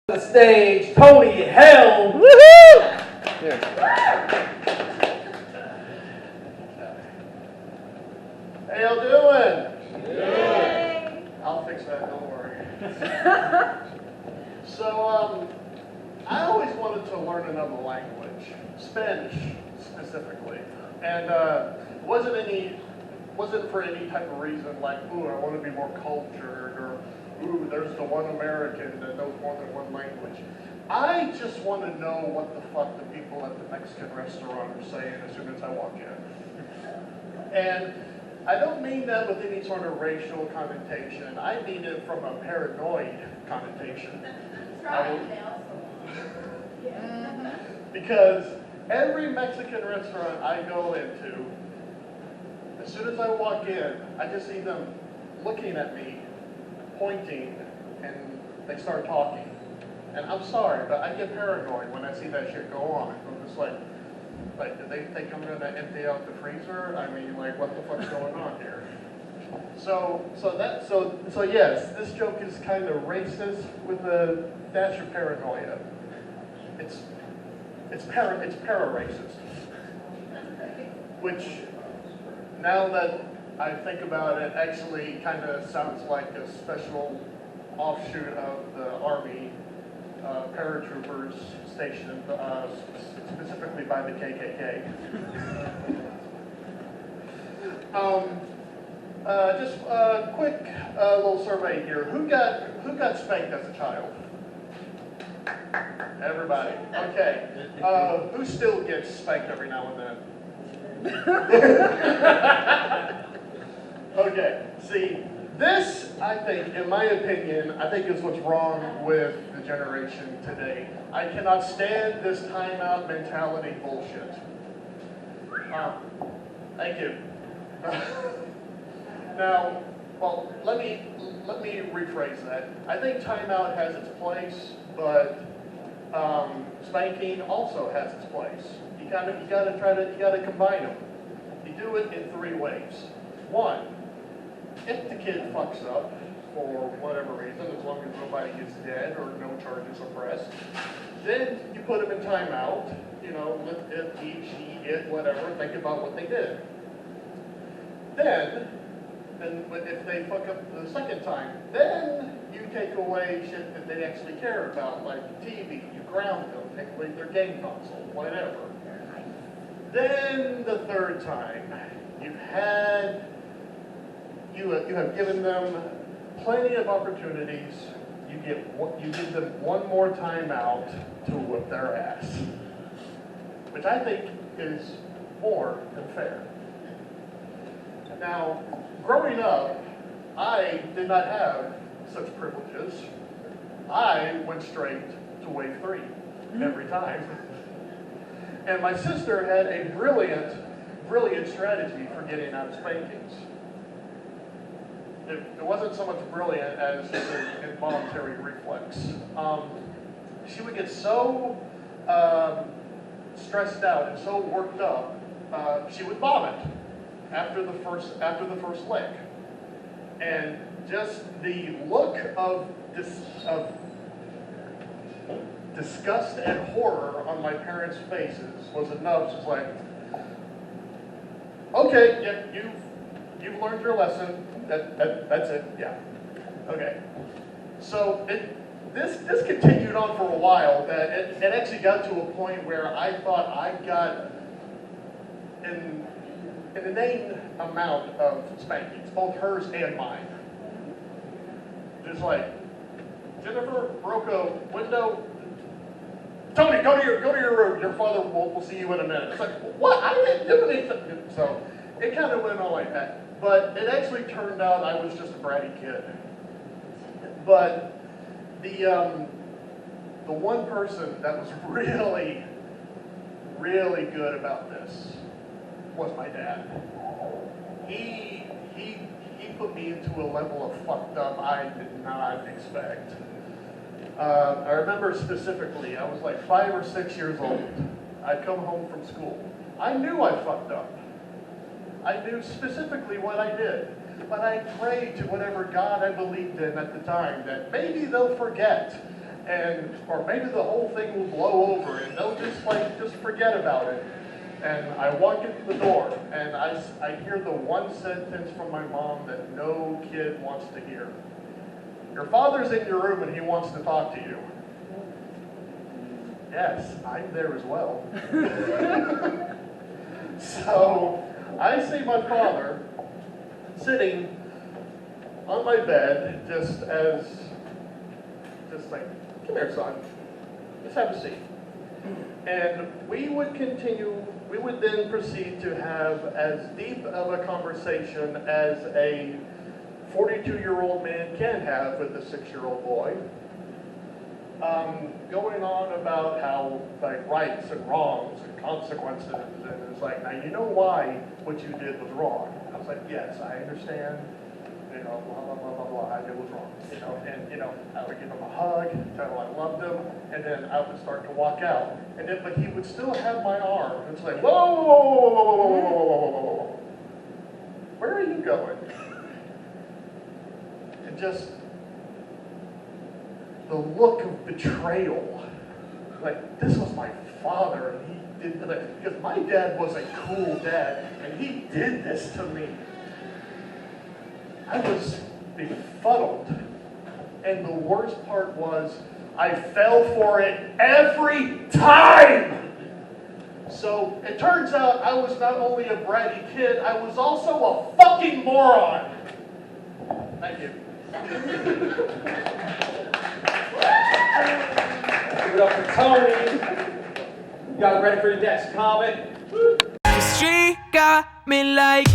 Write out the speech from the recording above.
The stage, Tony Helm. Woohoo! Here. How y'all doing? Yay! I'll fix that, don't worry. So, I always wanted to learn another language, Spanish specifically, and wasn't for any type of reason like, ooh, I want to be more cultured, or ooh, there's the one American that knows more than one language. I just want to know what the fuck the people at the Mexican restaurant are saying as soon as I walk in. And I don't mean that with any sort of racial connotation. I mean it from a paranoid connotation. Because every Mexican restaurant I go into, as soon as I walk in, I just see them looking at me, pointing, and they start talking. And I'm sorry, but I get paranoid when I see that shit go on. I'm just like, do they think I'm gonna empty out the freezer? I mean, like, what the fuck's going on here? So yes, this joke is kind of racist with a dash of paranoia. It's para-racist. Which, now that I think about it, actually kind of sounds like a special offshoot of the Army paratroopers stationed specifically by the KKK. Just a quick little survey here. Who got spanked as a child? Everybody. Okay. Who still gets spanked every now and then? Okay. See, this, I think, in my opinion, I think is what's wrong with the generation today. I cannot stand this timeout mentality bullshit. Thank you. Now, well, let me rephrase that. I think timeout has its place, but spanking also has its place. You gotta combine them. You do it in three ways. One, if the kid fucks up for whatever reason, as long as nobody gets dead or no charges are pressed, then you put them in timeout. You know, let it, he, she, it, whatever. Think about what they did. Then if they fuck up the second time, then you take away shit that they actually care about, like TV. You ground them, take away their game console, whatever. Then the third time, you have given them plenty of opportunities. You give them one more time out to whip their ass, which I think is more than fair. Now, growing up, I did not have such privileges. I went straight to wave 3 every time. And my sister had a brilliant strategy for getting out of spankings. It wasn't so much brilliant as an involuntary reflex. She would get so stressed out and so worked up, she would vomit after the first lick. And just the look of disgust and horror on my parents' faces was enough. Just like, okay, yeah, you've learned your lesson. That's it. Yeah. Okay. So this continued on for a while. That it actually got to a point where I thought I got an inane amount of spankings, both hers and mine. Just like, Jennifer broke a window. Tony, go to your room. Your father will see you in a minute. It's like, what? I didn't do anything. So it kind of went on like that. But it actually turned out I was just a bratty kid. But the one person that was really, really good about this was my dad. He put me into a level of fucked up I did not expect. I remember specifically, I was like 5 or 6 years old. I'd come home from school. I knew I fucked up. I knew specifically what I did. But I prayed to whatever God I believed in at the time that maybe they'll forget or maybe the whole thing will blow over and they'll just forget about it. And I walk into the door and I hear the one sentence from my mom that no kid wants to hear. Your father's in your room and he wants to talk to you. Yes, I'm there as well. So I see my father sitting on my bed just like, come here, son, let's have a seat. And we would then proceed to have as deep of a conversation as a 42-year-old man can have with a 6-year-old boy. Going on about how, like, rights and wrongs and consequences, and it's like, now you know why what you did was wrong. I was like, yes, I understand, you know, blah, blah, blah, blah, blah, I did was wrong, you know, and, you know, I would give him a hug, tell him I loved him, and then I would start to walk out, and then, but he would still have my arm, and it's like, whoa, whoa, whoa, whoa, whoa, whoa, whoa, whoa, whoa, whoa, whoa, whoa, where are you going? And just the look of betrayal. Like, this was my father, and he did that. Because my dad was a cool dad, and he did this to me. I was befuddled. And the worst part was, I fell for it every time! So, it turns out I was not only a bratty kid, I was also a fucking moron! Thank you. Give it up for Tony. You guys ready for your next comment? She got me like